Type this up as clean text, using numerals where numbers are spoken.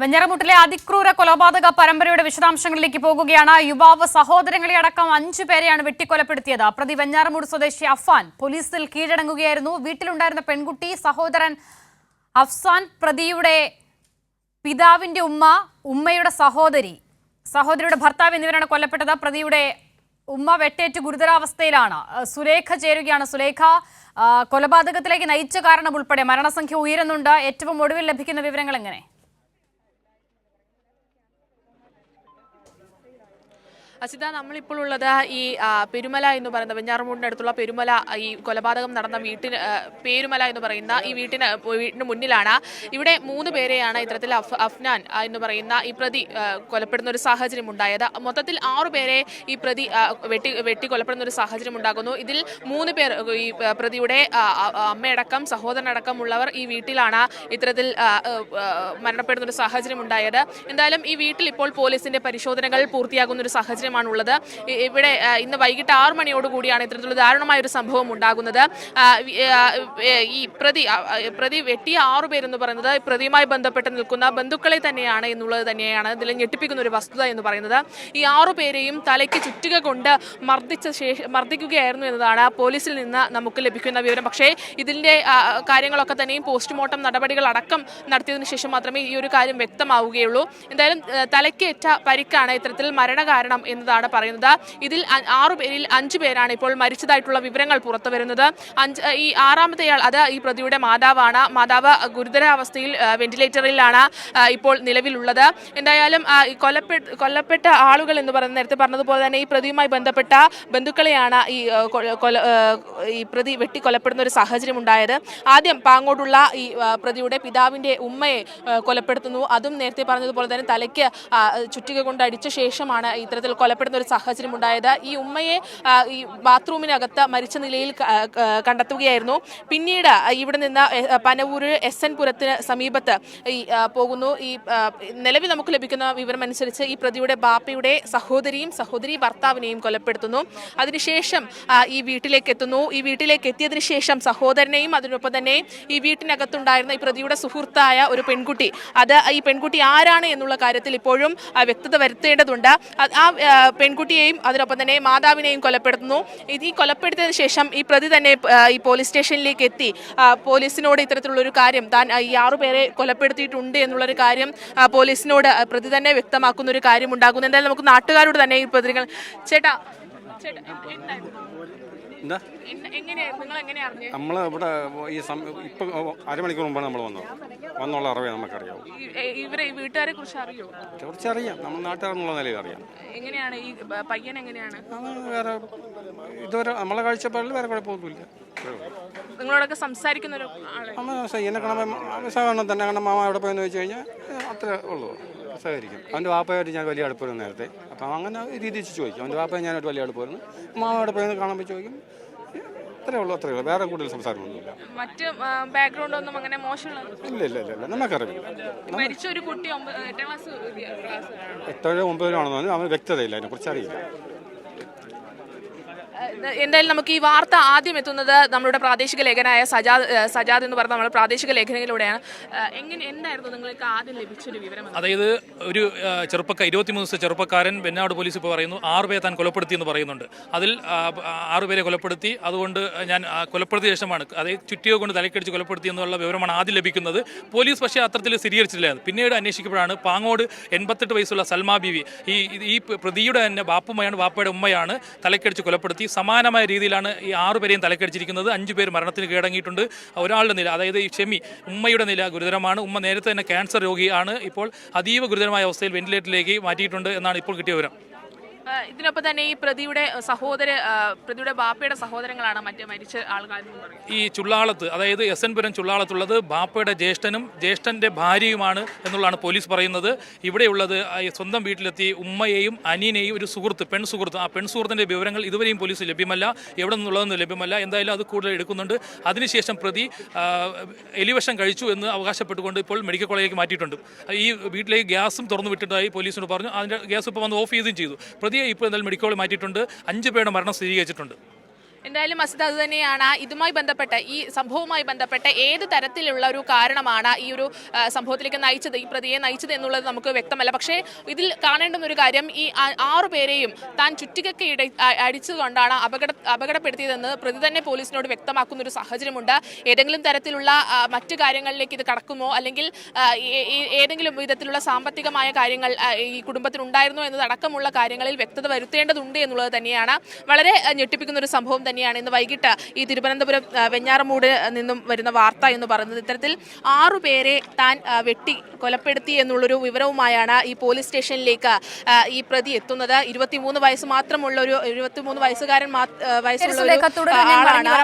വെഞ്ഞാറമൂട്ടിലെ അതിക്രൂര കൊലപാതക പരമ്പരയുടെ വിശദാംശങ്ങളിലേക്ക് പോകുകയാണ്. യുവാവ് സഹോദരങ്ങളെ അടക്കം 5 പേരെയാണ് വെട്ടിക്കൊലപ്പെടുത്തിയത്. പ്രതി വെഞ്ഞാറമൂട് സ്വദേശി അഫ്സാൻ പോലീസിൽ കീഴടങ്ങുകയായിരുന്നു. വീട്ടിലുണ്ടായിരുന്ന പെൺകുട്ടി, സഹോദരൻ അഫ്സാൻ, പ്രതിയുടെ പിതാവിന്റെ ഉമ്മയുടെ സഹോദരിയുടെ ഭർത്താവ് എന്നിവരാണ് കൊല്ലപ്പെട്ടത്. പ്രതിയുടെ ഉമ്മ വെട്ടേറ്റ് ഗുരുതരാവസ്ഥയിലാണ്. സുലേഖ ചേരുകയാണ്. സുലേഖ, കൊലപാതകത്തിലേക്ക് നയിച്ച കാരണം ഉൾപ്പെടെ മരണസംഖ്യ ഉയരുന്നുണ്ട്. ഏറ്റവും ഒടുവിൽ ലഭിക്കുന്ന വിവരങ്ങൾ എങ്ങനെ? അസിത, നമ്മളിപ്പോൾ ഉള്ളത് ഈ പെരുമല എന്ന് പറയുന്ന വെഞ്ഞാറമൂടിന്റെ അടുത്തുള്ള പെരുമല, ഈ കൊലപാതകം നടന്ന പേരുമല എന്ന് പറയുന്ന ഈ വീട്ടിന് മുന്നിലാണ്. ഇവിടെ 3 പേരെയാണ് ഇത്തരത്തിൽ അഫ്നാൻ എന്ന് പറയുന്ന ഈ പ്രതി കൊലപ്പെടുന്ന ഒരു സാഹചര്യം ഉണ്ടായത്. മൊത്തത്തിൽ 6 പേരെ ഈ പ്രതി വെട്ടി കൊലപ്പെടുന്ന ഒരു സാഹചര്യം ഉണ്ടാകുന്നു. ഇതിൽ 3 പേർ, ഈ പ്രതിയുടെ അമ്മയടക്കം സഹോദരനടക്കം ഉള്ളവർ ഈ വീട്ടിലാണ് ഇത്തരത്തിൽ മരണപ്പെടുന്ന ഒരു സാഹചര്യം ഉണ്ടായത്. എന്തായാലും ഈ വീട്ടിൽ ഇപ്പോൾ പോലീസിന്റെ പരിശോധനകൾ പൂർത്തിയാകുന്ന ഒരു സാഹചര്യം ുള്ളത്. ഇവിടെ ഇന്ന് വൈകിട്ട് 6 മണിയോടുകൂടിയാണ് ഇത്തരത്തിലുള്ള ദാരുണമായ ഒരു സംഭവം ഉണ്ടാകുന്നത്. ഈ പ്രതി വെട്ടിയ 6 പേരെന്ന് പറയുന്നത് പ്രതിയുമായി ബന്ധപ്പെട്ട് നിൽക്കുന്ന ബന്ധുക്കളെ തന്നെയാണ് എന്നുള്ളത് തന്നെയാണ് ഇതിൽ ഞെട്ടിപ്പിക്കുന്ന ഒരു വസ്തുത എന്ന് പറയുന്നത്. ഈ 6 പേരെയും തലയ്ക്ക് ചുറ്റിക കൊണ്ട് മർദ്ദിക്കുകയായിരുന്നു എന്നതാണ് പോലീസിൽ നിന്ന് നമുക്ക് ലഭിക്കുന്ന വിവരം. പക്ഷേ ഇതിന്റെ കാര്യങ്ങളൊക്കെ തന്നെയും പോസ്റ്റ്മോർട്ടം നടപടികൾ അടക്കം നടത്തിയതിനു ശേഷം മാത്രമേ ഈ ഒരു കാര്യം വ്യക്തമാവുകയുള്ളൂ. എന്തായാലും തലയ്ക്കേറ്റ പരിക്കാണ് ഇത്തരത്തിൽ മരണകാരണം എന്നതാണ് പറയുന്നത്. ഇതിൽ 6 പേരിൽ 5 പേരാണ് ഇപ്പോൾ മരിച്ചതായിട്ടുള്ള വിവരങ്ങൾ പുറത്തു വരുന്നത്. ഈ 6ാമത്തെയാൾ അത് ഈ പ്രതിയുടെ മാതാവാണ്. മാതാവ് ഗുരുതരാവസ്ഥയിൽ വെന്റിലേറ്ററിലാണ് ഇപ്പോൾ നിലവിലുള്ളത്. എന്തായാലും കൊല്ലപ്പെട്ട ആളുകൾ എന്ന് പറയുന്നത് നേരത്തെ പറഞ്ഞതുപോലെ തന്നെ ഈ പ്രതിയുമായി ബന്ധപ്പെട്ട ബന്ധുക്കളെയാണ് ഈ പ്രതി വെട്ടിക്കൊലപ്പെടുന്ന ഒരു സാഹചര്യം ഉണ്ടായത്. ആദ്യം പാങ്ങോട്ടുള്ള ഈ പ്രതിയുടെ പിതാവിന്റെ ഉമ്മയെ കൊലപ്പെടുത്തുന്നു. അതും നേരത്തെ പറഞ്ഞതുപോലെ തന്നെ തലയ്ക്ക് ചുറ്റിക കൊണ്ട് അടിച്ച ശേഷമാണ് ഇത്തരത്തിൽ കൊലപ്പെടുന്ന ഒരു സാഹചര്യം ഉണ്ടായത്. ഈ ഉമ്മയെ ഈ ബാത്റൂമിനകത്ത് മരിച്ച നിലയിൽ കണ്ടെത്തുകയായിരുന്നു. പിന്നീട് ഇവിടെ നിന്ന് പനവൂര് SN പുരത്തിന് സമീപത്ത് പോകുന്നു. ഈ നിലവിൽ നമുക്ക് ലഭിക്കുന്ന വിവരം അനുസരിച്ച് ഈ പ്രതിയുടെ ബാപ്പയുടെ സഹോദരി ഭർത്താവിനെയും കൊലപ്പെടുത്തുന്നു. അതിനുശേഷം ഈ വീട്ടിലേക്ക് എത്തുന്നു. ഈ വീട്ടിലേക്ക് എത്തിയതിനു ശേഷം സഹോദരനെയും അതിനൊപ്പം തന്നെ ഈ വീട്ടിനകത്തുണ്ടായിരുന്ന ഈ പ്രതിയുടെ സുഹൃത്തായ ഒരു പെൺകുട്ടി, ഈ പെൺകുട്ടി ആരാണ് എന്നുള്ള കാര്യത്തിൽ ഇപ്പോഴും വ്യക്തത വരുത്തേണ്ടതുണ്ട്. ആ പെൺകുട്ടിയെയും അതിനൊപ്പം തന്നെ മാതാവിനെയും കൊലപ്പെടുത്തുന്നു. ഈ കൊലപ്പെടുത്തിയതിനു ശേഷം ഈ പ്രതി തന്നെ ഈ പോലീസ് സ്റ്റേഷനിലേക്ക് എത്തി പോലീസിനോട് ഇത്തരത്തിലുള്ള ഒരു കാര്യം, താൻ ഈ 6 പേരെ കൊലപ്പെടുത്തിയിട്ടുണ്ട് എന്നുള്ളൊരു കാര്യം പോലീസിനോട് പ്രതി തന്നെ വ്യക്തമാക്കുന്ന ഒരു കാര്യം ഉണ്ടാകുന്നു. എന്തായാലും നമുക്ക് നാട്ടുകാരോട് തന്നെ ഈ പ്രതികൾ നമ്മൾ ഇവിടെ ഈ ഇപ്പൊ അരമണിക്കൂർ മുമ്പാണ് നമ്മൾ വന്നുള്ള അറിവേ നമുക്കറിയാം. ഇവരെ വീട്ടുകാരെ കുറിച്ച് അറിയോ? കുറിച്ചറിയാം, നമ്മൾ നാട്ടുകാരെന്നുള്ള നിലയിൽ അറിയാം. എങ്ങനെയാണ് ഈ പയ്യൻ എങ്ങനെയാണ്? വേറെ ഇതുവരെ നമ്മളെ കാഴ്ചപ്പാടിൽ വേറെ കുഴപ്പമൊന്നുമില്ല. നിങ്ങളോടൊക്കെ സംസാരിക്കുന്ന ഒരു എന്നെ കാണാൻ സഹകരണം തന്നെ. കാരണം മാമ എവിടെ പോയെന്ന് വെച്ച് കഴിഞ്ഞാൽ അത്രേ ഉള്ളൂ, സഹകരിക്കും. അവൻ്റെ വാപ്പയായിട്ട് ഞാൻ വലിയ അടുപ്പമായിരുന്നു നേരത്തെ. അപ്പം അങ്ങനെ രീതിയിൽ ചോദിക്കും. അവൻ്റെ വാപ്പയെ ഞാനായിട്ട് വലിയ അടുപ്പമായിരുന്നു. മാമ എവിടെ പോയെന്ന് കാണുമ്പോൾ ചോദിക്കും. അത്രേ ഉള്ളൂ. വേറെ കൂടുതൽ സംസാരമൊന്നുമില്ല. മറ്റ് ബാക്ക്ഗ്രൗണ്ട് ഒന്നും അങ്ങനെ മോശമുള്ള ഇല്ല നമുക്കറിയില്ല. മരിച്ച ഒരു കുട്ടി 8ാം ക്ലാസ് 8 9 ആണെന്ന് അവന് വ്യക്തതയില്ല, അതിനെക്കുറിച്ച് അറിയില്ല. എന്തായാലും നമുക്ക് ഈ വാർത്ത ആദ്യം എത്തുന്നത് നമ്മളുടെ പ്രാദേശിക ലേഖനായ സജാദ് എന്ന് പറഞ്ഞ നമ്മുടെ പ്രാദേശിക ലേഖനയിലൂടെയാണ്. എന്തായിരുന്നു നിങ്ങൾക്ക് ആദ്യം ലഭിച്ചൊരു വിവരം? അതായത് ഒരു 23 ചെറുപ്പക്കാരൻ വെഞ്ഞാട് പോലീസ് ഇപ്പോൾ പറയുന്നു 6 പേരെ താൻ കൊലപ്പെടുത്തി എന്ന് പറയുന്നുണ്ട്. അതിൽ 6 പേരെ കൊലപ്പെടുത്തി, അതുകൊണ്ട് ഞാൻ കൊലപ്പെടുത്തിയ ശേഷമാണ്, അതായത് ചുറ്റിയോ കൊണ്ട് തലക്കടിച്ച് കൊലപ്പെടുത്തി എന്നുള്ള വിവരമാണ് ആദ്യം ലഭിക്കുന്നത്. പോലീസ് പക്ഷേ അത്തരത്തിൽ സ്ഥിരീകരിച്ചില്ല. പിന്നീട് അന്വേഷിക്കപ്പോഴാണ് പാങ്ങോട് 88 വയസ്സുള്ള സൽമാ ബീവി, ഈ പ്രതിയുടെ തന്നെ ബാപ്പയുടെ ഉമ്മയാണ് തലക്കടിച്ച് കൊലപ്പെടുത്തി. സമാനമായ രീതിയിലാണ് ഈ 6 പേരെയും തലക്കടിച്ചിരിക്കുന്നത്. 5 പേർ മരണത്തിന് കീഴടങ്ങിയിട്ടുണ്ട്. ഒരാളുടെ നില, അതായത് ഈ ഉമ്മയുടെ നില ഗുരുതരമാണ്. ഉമ്മ നേരത്തെ തന്നെ ക്യാൻസർ രോഗിയാണ്. ഇപ്പോൾ അതീവ ഗുരുതരമായ അവസ്ഥയിൽ വെന്റിലേറ്ററിലേക്ക് മാറ്റിയിട്ടുണ്ട് എന്നാണ് ഇപ്പോൾ കിട്ടിയ വിവരം. ഇതിനൊപ്പം തന്നെ ഈ പ്രതിയുടെ ബാപ്പയുടെ സഹോദരങ്ങളാണ് മറ്റേ മരിച്ച ആൾക്കാർ. ഈ ചുള്ളാളത്ത്, അതായത് SN പുരം ചുള്ളാളത്തുള്ളത് ബാപ്പയുടെ ജ്യേഷ്ഠന്റെ ഭാര്യയുമാണ് എന്നുള്ളതാണ് പോലീസ് പറയുന്നത്. ഇവിടെയുള്ളത് സ്വന്തം വീട്ടിലെത്തി ഉമ്മയെയും അനിയനെയും ഒരു പെൺസുഹൃത്ത്, ആ പെൺസുഹൃത്തിന്റെ വിവരങ്ങൾ ഇതുവരെയും പോലീസ് ലഭ്യമല്ല. എവിടെ നിന്നുള്ളതെന്ന് ലഭ്യമല്ല. എന്തായാലും അത് കൂടുതൽ എടുക്കുന്നുണ്ട്. അതിനുശേഷം പ്രതി എലിവിഷം കഴിച്ചു എന്ന് അവകാശപ്പെട്ടുകൊണ്ട് ഇപ്പോൾ മെഡിക്കൽ കോളേജിലേക്ക് മാറ്റിയിട്ടുണ്ട്. ഈ വീട്ടിലേക്ക് ഗ്യാസും തുറന്നു വിട്ടിട്ടായി പോലീസിനോട് പറഞ്ഞു. അതിന്റെ ഗ്യാസ് ഇപ്പോൾ വന്ന് ഓഫ് ചെയ്യുകയും ചെയ്തു. പ്രതിയെ ഇപ്പോൾ എന്തായാലും മെഡിക്കൽ കോളേജിൽ മാറ്റിയിട്ടുണ്ട്. 5 പേരുടെ മരണം സ്ഥിരീകരിച്ചിട്ടുണ്ട്. എന്തായാലും അസിത അത് തന്നെയാണ് ഇതുമായി ബന്ധപ്പെട്ട ഈ സംഭവവുമായി ബന്ധപ്പെട്ട ഏത് തരത്തിലുള്ള ഒരു കാരണമാണ് ഈ ഒരു സംഭവത്തിലേക്ക് നയിച്ചത്, ഈ പ്രതിയെ നയിച്ചത് എന്നുള്ളത് നമുക്ക് വ്യക്തമല്ല. പക്ഷേ ഇതിൽ കാണേണ്ടുന്ന ഒരു കാര്യം ഈ 6 പേരെയും താൻ ചുറ്റികയ്ക്ക് അടിച്ചുകൊണ്ടാണ് അപകടപ്പെടുത്തിയതെന്ന് പ്രതി തന്നെ പോലീസിനോട് വ്യക്തമാക്കുന്ന ഒരു സാഹചര്യമുണ്ട്. ഏതെങ്കിലും തരത്തിലുള്ള മറ്റു കാര്യങ്ങളിലേക്ക് ഇത് കടക്കുമോ, അല്ലെങ്കിൽ ഏതെങ്കിലും വിധത്തിലുള്ള സാമ്പത്തികമായ കാര്യങ്ങൾ ഈ കുടുംബത്തിനുണ്ടായിരുന്നോ എന്നതടക്കമുള്ള കാര്യങ്ങളിൽ വ്യക്തത വരുത്തേണ്ടതുണ്ട് എന്നുള്ളത് തന്നെയാണ് വളരെ ഞെട്ടിപ്പിക്കുന്ന ഒരു സംഭവം തന്നെയാണ് ഇന്ന് വൈകിട്ട് ഈ തിരുവനന്തപുരം വെഞ്ഞാറമൂട് നിന്നും വരുന്ന വാർത്ത എന്ന് പറയുന്നത്. ഇത്തരത്തിൽ 6 പേരെ താൻ വെട്ടി കൊലപ്പെടുത്തി എന്നുള്ളൊരു വിവരവുമായാണ് ഈ പോലീസ് സ്റ്റേഷനിലേക്ക് ഈ പ്രതി എത്തുന്നത്. 23 വയസ്സ് മാത്രമുള്ള ഒരു 23 വയസ്സുകാരൻ വയസ്സുള്ള ഒരു ആളാണ്.